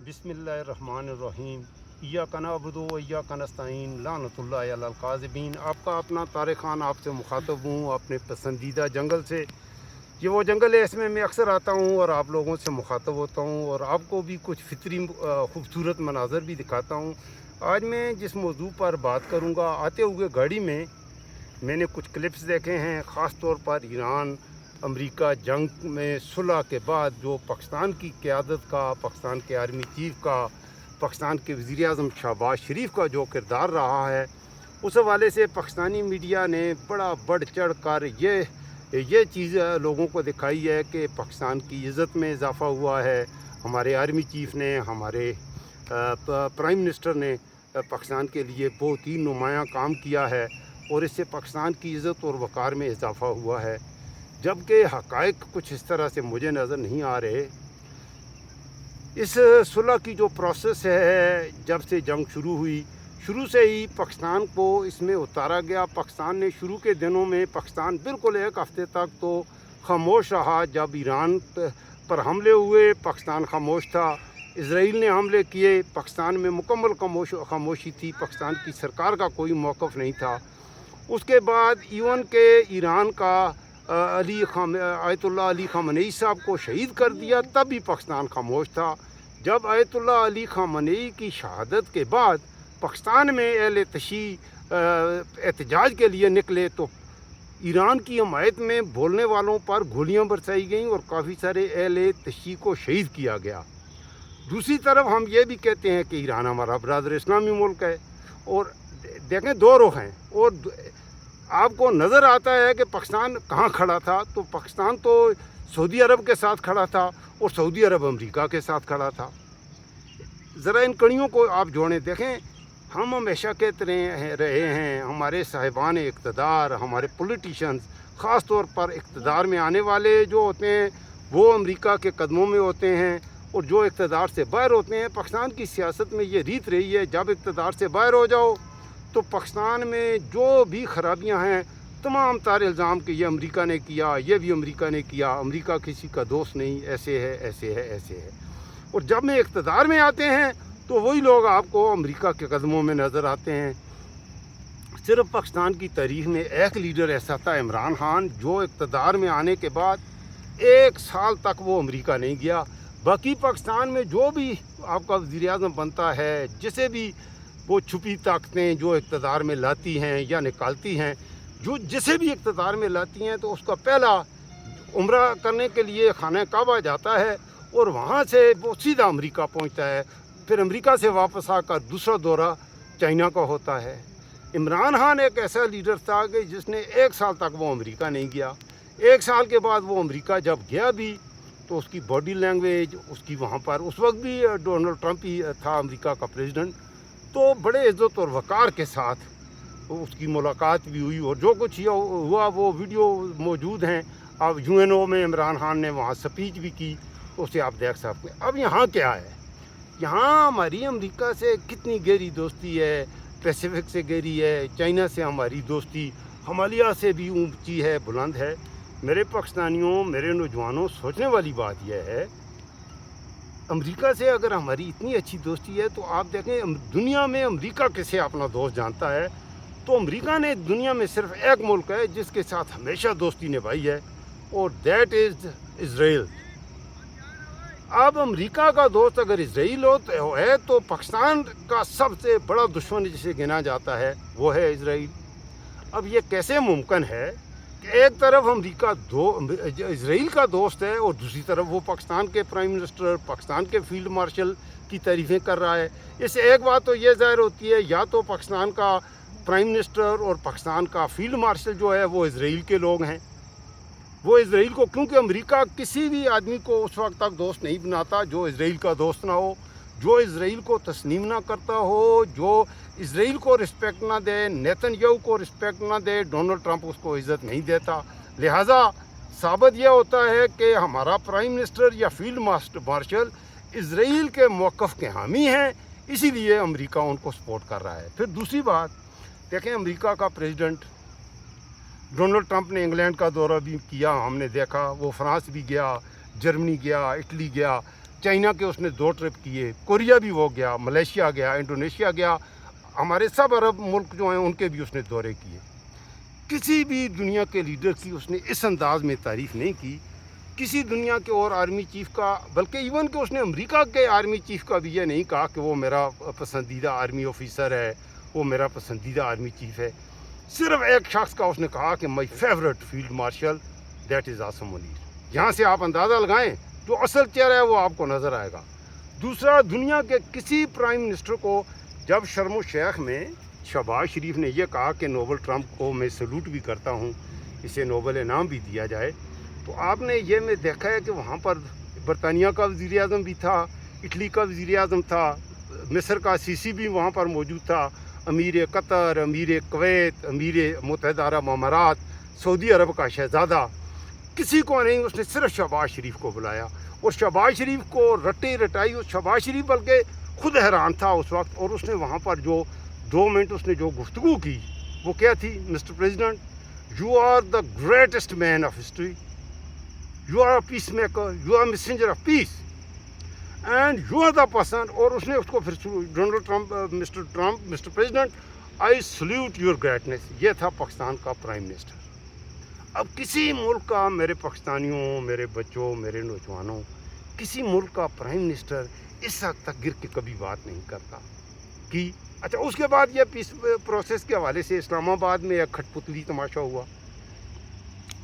बिस्मिल्लाहिर्रहमानिर्रहीम इय्याका नअबुदु व इय्याका नस्तईन लानतुल्लाहि अलल काज़िबीन। आपका अपना तारिक खान आपसे मुखातब हूँ अपने पसंदीदा जंगल से। ये वो जंगल है, इसमें मैं अक्सर आता हूँ और आप लोगों से मुखातब होता हूँ और आपको भी कुछ फितरी खूबसूरत मनाज़र भी दिखाता हूँ। आज मैं जिस मौजू पर बात करूँगा, आते हुए गाड़ी में मैंने कुछ क्लिप्स देखे हैं, ख़ास तौर पर ईरान अमेरिका जंग में सुलह के बाद जो पाकिस्तान की क़यादत का, पाकिस्तान के आर्मी चीफ का, पाकिस्तान के वज़ीर-ए-आज़म शहबाज शरीफ का जो किरदार रहा है, उस हवाले से पाकिस्तानी मीडिया ने बड़ा बढ़ चढ़ कर ये चीज़ लोगों को दिखाई है कि पाकिस्तान की इज़्ज़त में इजाफ़ा हुआ है। हमारे आर्मी चीफ ने, हमारे प्राइम मिनिस्टर ने पाकिस्तान के लिए बहुत ही नुमायाँ काम किया है और इससे पाकिस्तान की इज़्ज़त और वक़ार में इजाफ़ा हुआ है, जबकि हक़ाइक़ कुछ इस तरह से मुझे नज़र नहीं आ रहे। इस सुलह की जो प्रोसेस है, जब से जंग शुरू हुई, शुरू से ही पाकिस्तान को इसमें उतारा गया। पाकिस्तान ने शुरू के दिनों में पाकिस्तान बिल्कुल एक हफ़्ते तक तो खामोश रहा। जब ईरान पर हमले हुए, पाकिस्तान खामोश था। इजराइल ने हमले किए, पाकिस्तान में मुकम्मल खामोशी थी, पाकिस्तान की सरकार का कोई मौक़िफ़ नहीं था। उसके बाद इवन के ईरान का आयतुल्लाह अली ख़ामनेई साहब को शहीद कर दिया, तब भी पाकिस्तान खामोश था। जब आयतुल्लाह अली ख़ामनेई की शहादत के बाद पाकिस्तान में अहले तशी एहतजाज के लिए निकले तो ईरान की हमायत में बोलने वालों पर गोलियां बरसाई गईं और काफ़ी सारे अहले तशी को शहीद किया गया। दूसरी तरफ हम ये भी कहते हैं कि ईरान हमारा बरादर इस्लामी मुल्क है और देखें दो रुख हैं और आपको नज़र आता है कि पाकिस्तान कहाँ खड़ा था। तो पाकिस्तान तो सऊदी अरब के साथ खड़ा था और सऊदी अरब अमेरिका के साथ खड़ा था। ज़रा इन कड़ियों को आप जोड़ें। देखें, हम हमेशा कहते रहे हैं, हमारे साहिबान इक़्तिदार, हमारे पॉलिटिशियंस, ख़ास तौर पर इक़्तिदार में आने वाले जो होते हैं वो अमेरिका के कदमों में होते हैं और जो इक़्तिदार से बाहर होते हैं, पाकिस्तान की सियासत में ये रीत रही है, जब इक़्तिदार से बाहर हो जाओ तो पाकिस्तान में जो भी ख़राबियाँ हैं तमाम तार इल्ज़ाम कि ये अमेरिका ने किया, ये भी अमेरिका ने किया, अमेरिका किसी का दोस्त नहीं, ऐसे है ऐसे है ऐसे है। और जब में इक़्तिदार में आते हैं तो वही लोग आपको अमेरिका के कदमों में नज़र आते हैं। सिर्फ पाकिस्तान की तारीख़ में एक लीडर ऐसा था, इमरान खान, जो इक़्तिदार में आने के बाद 1 साल तक वो अमेरिका नहीं गया। बाकी पाकिस्तान में जो भी आपका वज़ीर-ए-आज़म बनता है, जिसे भी वो छुपी ताकतें जो इक़्तिदार में लाती हैं या निकालती हैं, जो जिसे भी इक़्तिदार में लाती हैं, तो उसका पहला उम्रा करने के लिए खाना काबा जाता है और वहाँ से वो सीधा अमेरिका पहुँचता है। फिर अमेरिका से वापस आकर दूसरा दौरा चाइना का होता है। इमरान खान एक ऐसा लीडर था कि जिसने 1 साल तक वो अमेरिका नहीं गया। 1 साल के बाद वो अमेरिका जब गया भी तो उसकी बॉडी लैंग्वेज, उसकी वहाँ पर उस वक्त भी डोनाल्ड ट्रंप ही था अमेरिका का प्रेसिडेंट, तो बड़े इज़्ज़त और वक़ार के साथ उसकी मुलाकात भी हुई और जो कुछ हुआ वो वीडियो मौजूद हैं। अब यूएनओ में इमरान खान ने वहाँ स्पीच भी की, उसे आप देख सकते हैं। अब यहाँ क्या है, यहाँ हमारी अमेरिका से कितनी गहरी दोस्ती है, पैसिफिक से गहरी है, चाइना से हमारी दोस्ती हिमालय से भी ऊंची है, बुलंद है। मेरे पाकिस्तानियों, मेरे नौजवानों, सोचने वाली बात यह है, अमेरिका से अगर हमारी इतनी अच्छी दोस्ती है तो आप देखें दुनिया में अमेरिका किसे अपना दोस्त जानता है। तो अमेरिका ने दुनिया में सिर्फ एक मुल्क है जिसके साथ हमेशा दोस्ती निभाई है और दैट इज़ इज़राइल। अब अमेरिका का दोस्त अगर इज़राइल है तो पाकिस्तान का सबसे बड़ा दुश्मन जिसे गिना जाता है वो है इज़राइल। अब ये कैसे मुमकिन है कि एक तरफ अमेरिका इज़राइल का दोस्त है और दूसरी तरफ वो पाकिस्तान के प्राइम मिनिस्टर, पाकिस्तान के फील्ड मार्शल की तारीफ़ें कर रहा है। इससे एक बात तो ये ज़ाहिर होती है, या तो पाकिस्तान का प्राइम मिनिस्टर और पाकिस्तान का फील्ड मार्शल जो है वो इज़राइल के लोग हैं। वो इज़राइल को, क्योंकि अमेरिका किसी भी आदमी को उस वक्त तक दोस्त नहीं बनाता जो इज़राइल का दोस्त ना हो, जो इज़राइल को तस्लीम ना करता हो, जो इज़राइल को रिस्पेक्ट ना दे, नेतन्याहू को रिस्पेक्ट ना दे, डोनाल्ड ट्रंप उसको इज़्ज़त नहीं देता। लिहाजा साबित यह होता है कि हमारा प्राइम मिनिस्टर या फील्ड मार्शल इज़राइल के मौक़िफ़ के हामी हैं, इसीलिए अमेरिका उनको सपोर्ट कर रहा है। फिर दूसरी बात देखें, अमेरिका का प्रेसिडेंट डोनाल्ड ट्रंप ने इंग्लैंड का दौरा भी किया, हमने देखा, वो फ्रांस भी गया, जर्मनी गया, इटली गया, चाइना के उसने 2 ट्रिप किए, कोरिया भी वो गया, मलेशिया गया, इंडोनेशिया गया, हमारे सब अरब मुल्क जो हैं उनके भी उसने दौरे किए। किसी भी दुनिया के लीडर की उसने इस अंदाज में तारीफ़ नहीं की, किसी दुनिया के और आर्मी चीफ़ का, बल्कि इवन कि उसने अमेरिका के आर्मी चीफ़ का भी ये नहीं कहा कि वो मेरा पसंदीदा आर्मी ऑफिसर है, वो मेरा पसंदीदा आर्मी चीफ़ है। सिर्फ एक शख्स का उसने कहा कि my favourite field marshal that is Asim Munir. यहाँ से आप अंदाज़ा लगाएं, जो असल चेहरा है वो आपको नज़र आएगा। दूसरा, दुनिया के किसी प्राइम मिनिस्टर को जब शर्म शेख में शहबाज शरीफ ने यह कहा कि नोबल ट्रंप को मैं सल्यूट भी करता हूँ, इसे नोबल इनाम भी दिया जाए, तो आपने ये में देखा है कि वहाँ पर बरतानिया का वज़ीर आज़म भी था, इटली का वज़ीर आज़म था, मिस्र का सीसी भी वहाँ पर मौजूद था, अमीर कतर, अमीर कुवैत, अमीर मुत्तहिदा अरब अमारात, सऊदी अरब का शहज़ादा, किसी को नहीं, उसने सिर्फ शहबाज शरीफ को बुलाया। और शहबाज शरीफ को रटे रटाई, उस शहबाज शरीफ बल्कि खुद हैरान था उस वक्त। और उसने वहाँ पर जो 2 मिनट उसने जो गुफ्तगू की वो क्या थी? Mister president, you are the greatest man of history, you are a peacemaker, you are messenger of peace and you are the person. और उसने उसको फिर Donald Trump, mister president, I salute your greatness. ये था पाकिस्तान का prime minister. अब किसी मुल्क का, मेरे पाकिस्तानियों, मेरे बच्चों, मेरे नौजवानों, किसी मुल्क का प्राइम मिनिस्टर इस हद तक गिर के कभी बात नहीं करता कि अच्छा। उसके बाद ये पीस प्रोसेस के हवाले से इस्लामाबाद में एक खटपुतली तमाशा हुआ,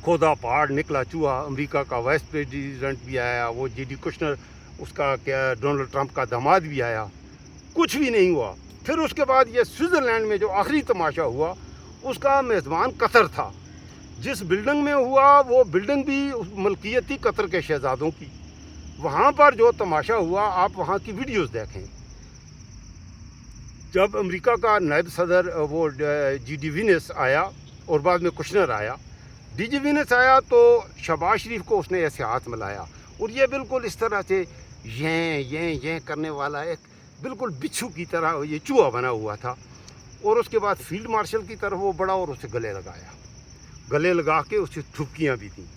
खोदा पहाड़ निकला चूहा। अमेरिका का वाइस प्रेसिडेंट भी आया, वो जेडी कुशनर, उसका क्या डोनाल्ड ट्रंप का दामाद भी आया, कुछ भी नहीं हुआ। फिर उसके बाद ये स्विट्ज़रलैंड में जो आखिरी तमाशा हुआ, उसका मेज़बान कतर था। जिस बिल्डिंग में हुआ वो बिल्डिंग भी मलकियत थी कतर के शहजादों की। वहाँ पर जो तमाशा हुआ, आप वहाँ की वीडियोस देखें। जब अमेरिका का नायब सदर वो जी.डी. विनेस आया और बाद में कुशनर आया, डी.जी. विनेस आया तो शहबाज शरीफ को उसने ऐसे हाथ मिलाया और ये बिल्कुल इस तरह से ये करने वाला एक बिल्कुल बिच्छू की तरह ये चूहा बना हुआ था। और उसके बाद फील्ड मार्शल की तरफ वो बढ़ा और उसे गले लगाया, गले लगा के उसे ठुपकियाँ भी दी।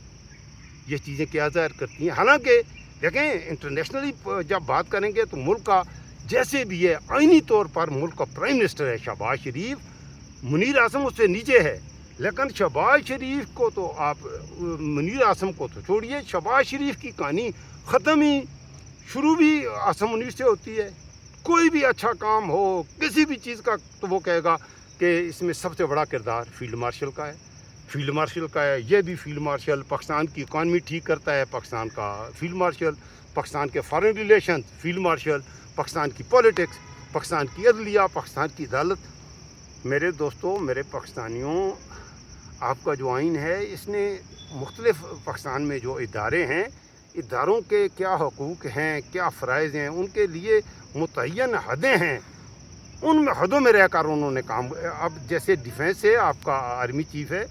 ये चीज़ें क्या ज़ाहिर करती हैं? हालांकि देखें, इंटरनेशनली जब बात करेंगे तो मुल्क का जैसे भी है, आइनी तौर पर मुल्क का प्राइम मिनिस्टर है शहबाज शरीफ, मुनीर आज़म उससे नीचे है। लेकिन शहबाज शरीफ को तो आप, मुनीर आज़म को तो छोड़िए, शहबाज शरीफ की कहानी ख़त्म ही शुरू भी आज़म मुनीर से होती है। कोई भी अच्छा काम हो, किसी भी चीज़ का, तो वो कहेगा कि इसमें सबसे बड़ा किरदार फील्ड मार्शल का है, फील्ड मार्शल का है। ये भी फील्ड मार्शल पाकिस्तान की इकॉनमी ठीक करता है, पाकिस्तान का फील्ड मार्शल, पाकिस्तान के foreign relation field marshal, Pakistan की पॉलिटिक्स, पाकिस्तान की अदलिया, पाकिस्तान की अदालत। मेरे दोस्तों, मेरे पाकिस्तानियों, आपका जो आइन है, इसने मुख्तलिफ पाकिस्तान में जो इदारे हैं, इदारों के क्या हकूक़ हैं, क्या फ़राइज़ हैं, उनके लिए मुतय्यन हदें हैं। उन हदों में रहकर उन्होंने काम, अब जैसे डिफेंस है, आपका आर्मी चीफ़ है,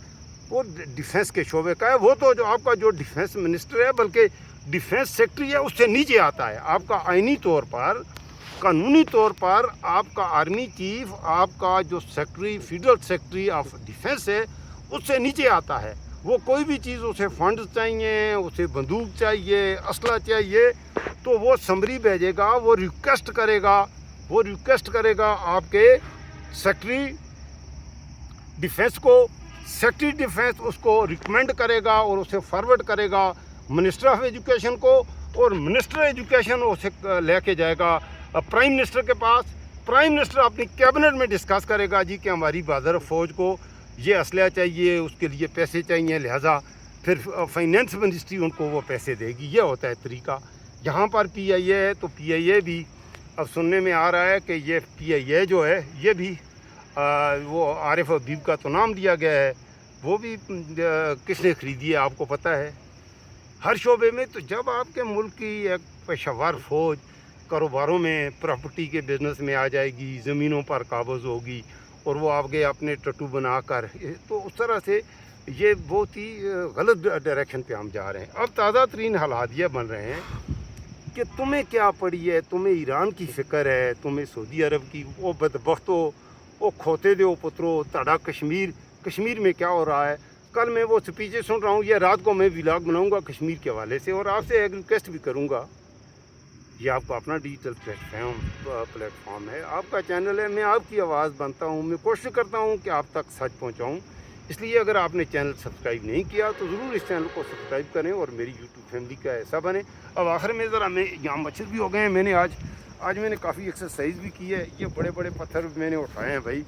वो डिफेंस के शोबे का है। वो तो जो आपका जो डिफेंस मिनिस्टर है, बल्कि डिफेंस सेक्रेटरी है, उससे नीचे आता है। आपका आइनी तौर पर, कानूनी तौर पर आपका आर्मी चीफ, आपका जो secretary, federal secretary of defence है, उससे नीचे आता है। वो कोई भी चीज़, उसे फंड चाहिए, उसे बंदूक चाहिए, असला चाहिए, तो वो समरी भेजेगा, वो रिक्वेस्ट करेगा आपके सेक्रेटरी डिफेंस को। सेक्रेटरी डिफेंस उसको रिकमेंड करेगा और उसे फॉरवर्ड करेगा मिनिस्टर ऑफ एजुकेशन को, और मिनिस्टर एजुकेशन उसे लेके जाएगा प्राइम मिनिस्टर के पास। प्राइम मिनिस्टर अपनी कैबिनेट में डिस्कस करेगा जी कि हमारी बहादुर फ़ौज को ये असला चाहिए, उसके लिए पैसे चाहिए, लिहाजा फिर फाइनेंस मिनिस्ट्री उनको वो पैसे देगी। ये होता है तरीका। यहाँ पर PIA है तो PIA भी अब सुनने में आ रहा है कि ये PIA जो है, ये भी वो आरिफ हबीब का तो नाम दिया गया है, वो भी किसने ख़रीदी है आपको पता है, हर शोबे में। तो जब आपके मुल्क की एक पेशेवर फ़ौज कारोबारों में, प्रॉपर्टी के बिज़नेस में आ जाएगी, ज़मीनों पर काबज़ होगी, और वो आगे अपने टटू बनाकर, तो उस तरह से ये बहुत ही गलत डायरेक्शन पे हम जा रहे हैं। अब ताज़ा तरीन हालात ये बन रहे हैं कि तुम्हें क्या पड़ी है, तुम्हें ईरान की फ़िक्र है, तुम्हें सऊदी अरब की, वो बदबख्तो, वो खोते दो पुत्रो, ताड़ा कश्मीर में क्या हो रहा है। कल मैं वो स्पीचें सुन रहा हूँ, ये रात को मैं व्लॉग बनाऊँगा कश्मीर के हवाले से, और आपसे एक रिक्वेस्ट भी करूँगा ये आपका अपना डिजिटल प्लेटफॉर्म है, आपका चैनल है, मैं आपकी आवाज़ बनता हूँ, मैं कोशिश करता हूँ कि आप तक सच पहुँचाऊँ। इसलिए अगर आपने चैनल सब्सक्राइब नहीं किया तो ज़रूर इस चैनल को सब्सक्राइब करें और मेरी यूट्यूब फैमिली का ऐसा बने। अब आखिर में ज़रा मैं यहाँ मच्छर भी हो गए हैं, मैंने आज मैंने काफ़ी एक्सरसाइज भी की है। ये बड़े बड़े पत्थर मैंने उठाए हैं भाई,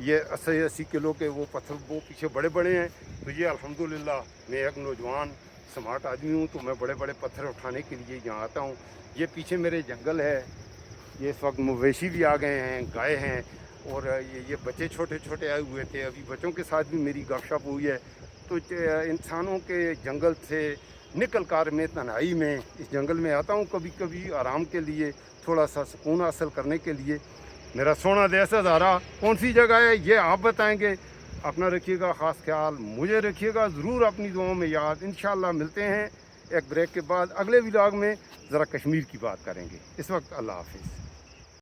ये 80 किलो के वो पत्थर वो पीछे बड़े बड़े हैं। तो ये अल्हम्दुलिल्लाह मैं एक नौजवान स्मार्ट आदमी हूँ, तो मैं बड़े बड़े पत्थर उठाने के लिए यहाँ आता हूँ। ये पीछे मेरे जंगल है, ये इस वक्त मवेशी भी आ गए हैं, गाय हैं, और ये बच्चे छोटे छोटे आए हुए थे। अभी बच्चों के साथ भी मेरी गपशप हुई है। तो इंसानों के जंगल से निकल कर मैं तन्हाई में इस जंगल में आता हूँ कभी कभी आराम के लिए, थोड़ा सा सुकून हासिल करने के लिए। मेरा सोना देश हज़ारा कौन सी जगह है ये आप बताएंगे। अपना रखिएगा ख़ास ख्याल, मुझे रखिएगा ज़रूर अपनी दुआओं में याद। इंशाअल्लाह मिलते हैं एक ब्रेक के बाद, अगले व्लॉग में ज़रा कश्मीर की बात करेंगे। इस वक्त अल्लाह हाफिज़।